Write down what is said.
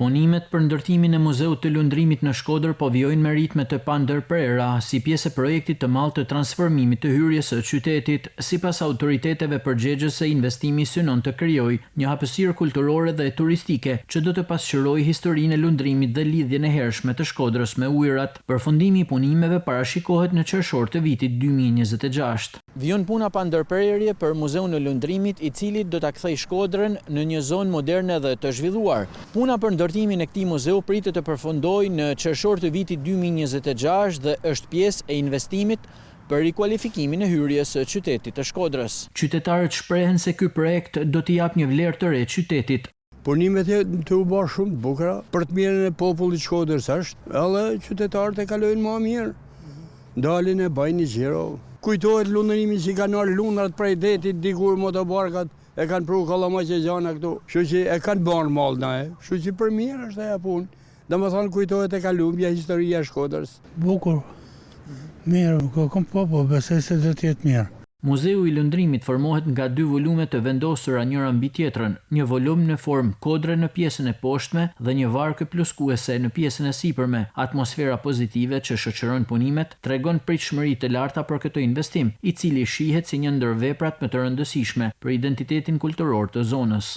Punimet për ndërtimin e Muzeut të Lundrimit në Shkodër po vijojnë me ritme të pandërprera si pjesë e projektit të madh të transformimit të hyrjes së qytetit. Sipas autoriteteve përgjegjëse, investimi synon të krijojë një hapësirë kulturore dhe turistike që do të pasqyrojë historinë e lundrimit dhe lidhjen e hershme të Shkodrës me ujërat. Përfundimi i punimeve parashikohet në qershor të vitit 2026. Vijon puna pandërprerje për Muzeun e Lundrimit, i cili do ta kthejë Shkodrën në një zonë moderne dhe të zhvilluar. Puna për ndërtimin e këtij muzeu pritet të përfundojë në qershor të vitit 2026 dhe është pjesë e investimit për rikualifikimin e hyrjes së qytetit të Shkodrës. Qytetarët shprehen se ky projekt do t'i japë një vlerë të re qytetit. Punimet të u bërë shumë të bukura për të mirën e popullit Shkodrës është, edhe qytetarët e kalojnë më mirë. Dalin e bajnë një xhiro. Kujtohet lundërimi që kanë ardhur lundrat prej detit dikur motobarkat e kanë pru Kallamaqezjana këtu. Kështu që e kanë bërë mallna e. Kështu që për mirë është ajo punë. Domethënë kujtohet e kalumbja, historia e Shkodrës. Bukur. Mirë, po besoj se do të jetë mirë. Muzeu i Lundrimit formohet nga 2 volume të vendosura njëra mbi tjetrën, një volum në formë kodre në pjesën e poshtme dhe një varkë pluskuese në pjesën e sipërme. Atmosfera pozitive që shoqëron punimet tregon pritshmëri të larta për këtë investim, i cili shihet si një ndër veprat më të rëndësishme për identitetin kulturor të zonës.